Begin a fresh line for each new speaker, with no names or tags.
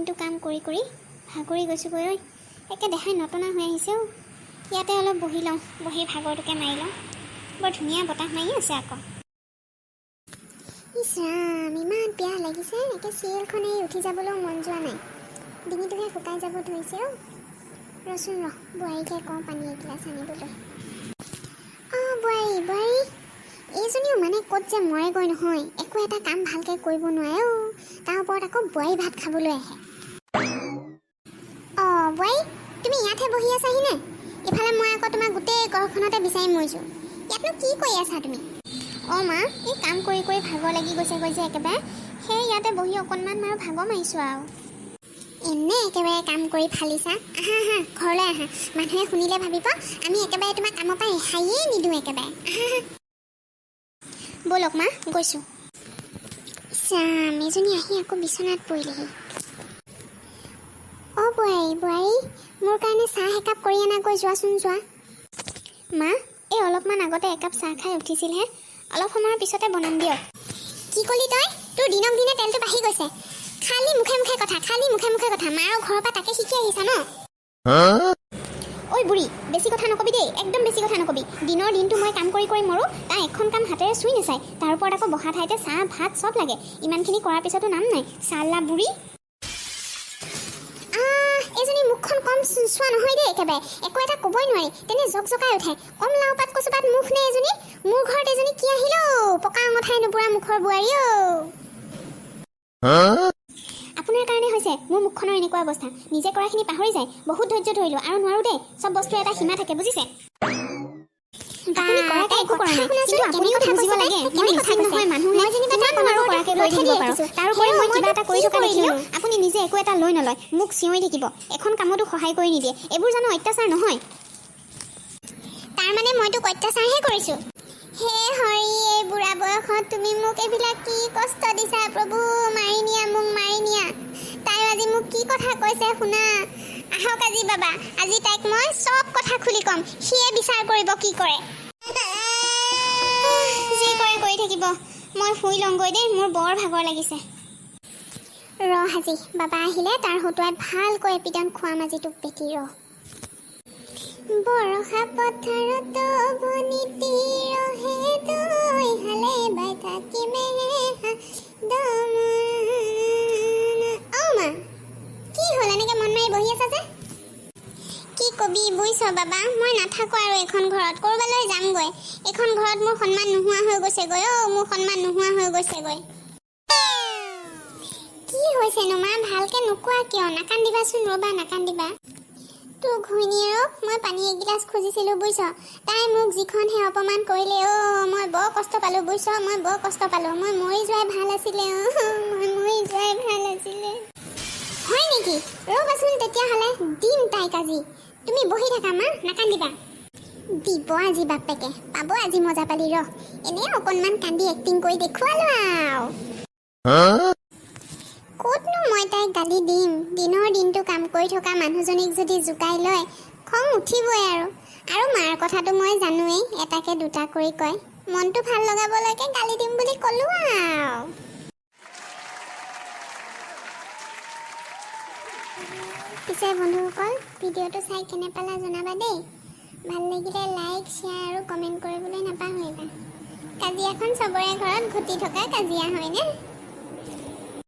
দিনটো কাম কৰি কৰি ভাগৰি গৈছোগৈ। ঐ একে দেখাই নটনা হৈ আহিছে। ইয়াতে অলপ বহি লওঁ, বহি ভাগৰটোকে মাৰি লওঁ। বৰ ধুনীয়া বতাহ মাৰি আছে আকৌ। ইছ ৰাম, ইমান পিয়াহ লাগিছে। একে চিৰিয়েলখন এৰি উঠি যাবলৈও মন যোৱা নাই। ডিঙিটোহে শুকাই যাব ধৰিছে। ৰচোন বোৱাৰীকে কওঁ পানী এগিলাচ আনিবলৈ। বোৱাৰী এইজনীও মানে ক'ত যে মৰেগৈ নহয়, একো এটা কাম ভালকৈ কৰিব নোৱাৰে। তাৰ ওপৰত আকৌ বোৱাৰী ভাত খাবলৈ আহে। বোৱাৰী তুমি ইয়াতহে বহি আছাহিনে? ইফালে মই আকৌ তোমাক গোটেই ঘৰখনতে বিচাৰি মৰিছোঁ। ইয়াতনো কি কৰি আছা তুমি? মা, এই কাম কৰি কৰি ভাগৰ লাগি গৈছেগৈ যে একেবাৰে, সেই ইয়াতে বহি অকণমান আৰু ভাগৰ মাৰিছোঁ আৰু। এনে একেবাৰে কাম কৰি ফালিছা। আহা ঘৰলৈ আহা। মানুহে শুনিলে ভাবিব আমি একেবাৰে তোমাক কামৰ পৰা ৰেহাইয়ে নিদিওঁ একেবাৰে। আহা ব'লক মা, গৈছোঁ। চাম এজনী আহি আকৌ বিচনাত পৰিলেহি। বোৱাৰী মোৰ কাৰণে চাহ একাপ কৰি আনাগৈ, যোৱাচোন যোৱা। মা, এই অলপমান আগতে একাপ চাহ খাই উঠিছিলহে, অলপ সময়ৰ পিছতে বনাম দিয়ক। কি ক'লি তই? তোৰ দিনক দিনে তেলটো বাঢ়ি গৈছে। খালি মুখে মুখে কথা, মাৰো ঘৰৰ পৰা তাকে শিকি আহিছা ন? ঐ বুঢ়ী, বেছি কথা নকবি দেই, একদম বেছি কথা নকবি। দিনৰ দিনটো মই কাম কৰি কৰি মৰোঁ, তাৰ এখন কাম হাতেৰে চুই নাচায়। তাৰ ওপৰত আকৌ বহা ঠাইতে চাহ ভাত চব লাগে। ইমানখিনি কৰাৰ পিছতো নাম নাই। চালা বুঢ়ী। এইজনী মুখখন কম চোৱা নহয় দেই একেবাৰে, একো এটা ক'বই নোৱাৰি, তেনে জকজকাই উঠে। কম লাও পাত কচু পাত মুখ নে এজনী? মোৰ ঘৰত এজনী কি আহিল পকা আঙঠাই নুপুৰা মুখৰ বোৱাৰী। আপোনাৰ কাৰণে হৈছে মোৰ মুখখনৰ এনেকুৱা অৱস্থা। নিজে কৰাখিনি পাহৰি যায়। বহুত ধৈৰ্য ধৰিলোঁ আৰু নোৱাৰোঁ দেই। চব বস্তুৰ এটা সীমা থাকে, বুজিছে? আপুনি কৰাকে একো কৰা নাই, কিন্তু আপুনিও বুজিব লাগে। মই নিশ্চিত নহয় মানুহে কিমান নোৱাৰো কৰাকে কৰি থাকিব পাৰোঁ। তাৰ উপৰি মই কিবা এটা কৰি থকা দেখিলেও আপুনি নিজে একো এটা লৈ নলয়, মোক চিঞৰি থাকিব, এখন কামতো সহায় কৰি নিদিয়ে। এইবোৰ জানো অত্যাচাৰ নহয়? তাৰমানে মই তোক অত্যাচাৰহে কৰিছোঁ। হে হৰি, এই বুঢ়া বয়সত তুমি মোক এইবিলাক কি কষ্ট দিছা প্ৰভু। মাৰি নিয়া, মোক মাৰি নিয়া। তাই আজি মোক কি কথা কৈছে শুনা। আহক আজি বাবা, আজি তাইক মই চব কথা খুলি ক'ম। সিয়ে বিচাৰ কৰিব কি কৰে। যি কৰে কৰি থাকিব। মই শুই লওঁগৈ দেই, মোৰ বৰ ভাগৰ লাগিছে। আজি বাবা আহিলে তাৰ হতুৱাত ভালকৈ এপিটন খুৱাম আজি তোক বেটি। বৰষা পথাৰত বনিতি ৰহে তই হালে বাই থাকিমে মা, কি হ'ল এনেকে মন মাৰি বহি আছা যে? কি কবি বুইছ বাবা, মই নাথাকোঁ আৰু এইখন ঘৰত, ক'ৰবালৈ যামগৈ। এইখন ঘৰত মোৰ সন্মান নোহোৱা হৈ গৈছেগৈ। মোৰ সন্মান নোহোৱা হৈ গৈছেগৈ। কি হৈছেনো মা, ভালকে নোকোৱা কিয়? নাকান্দিবাচোন, ৰ'বা নাকান্দিবা। তোৰ ঘৈণীয়েৰক মই পানী এগিলাচ খুজিছিলোঁ বুইছ, তাই মোক যিখনহে অপমান কৰিলে। মই বৰ কষ্ট পালোঁ বুইছ, মই বৰ কষ্ট পালোঁ। মই মৰি যোৱাই ভাল আছিলে। মই মৰি যোৱাই ভাল আছিলে। হয় নেকি? ৰ'বাচোন তেতিয়াহ'লে দিম তাইক আজি। তুমি বহি থাকা মা, নাকান্দিবা। দিব আজি বাপেকে, পাব আজি মজা পালি। এনেই অকণমান কান্দি এক্টিং কৰি দেখুৱালো আৰু। ক'তনো মই তাইক গালি দিম? দিনৰ দিনটো কাম কৰি থকা মানুহজনীক যদি জোকাই লয়, খং উঠিবই আৰু মাৰ কথাটো মই জানোৱেই, এটাকে দুটা কৰি কয়। মনটো ভাল লগাবলৈকে গালি দিম বুলি ক'লো আৰু। পিছে বন্ধুসকল, ভিডিঅ'টো চাই কেনে পালা জনাবা দেই। ভাল লাগিলে লাইক, শ্বেয়াৰ আৰু কমেণ্ট কৰিবলৈ নাপাহৰিবা। কাজিয়াখন চবৰে ঘৰত ঘটি থকা কাজিয়া হয়নে?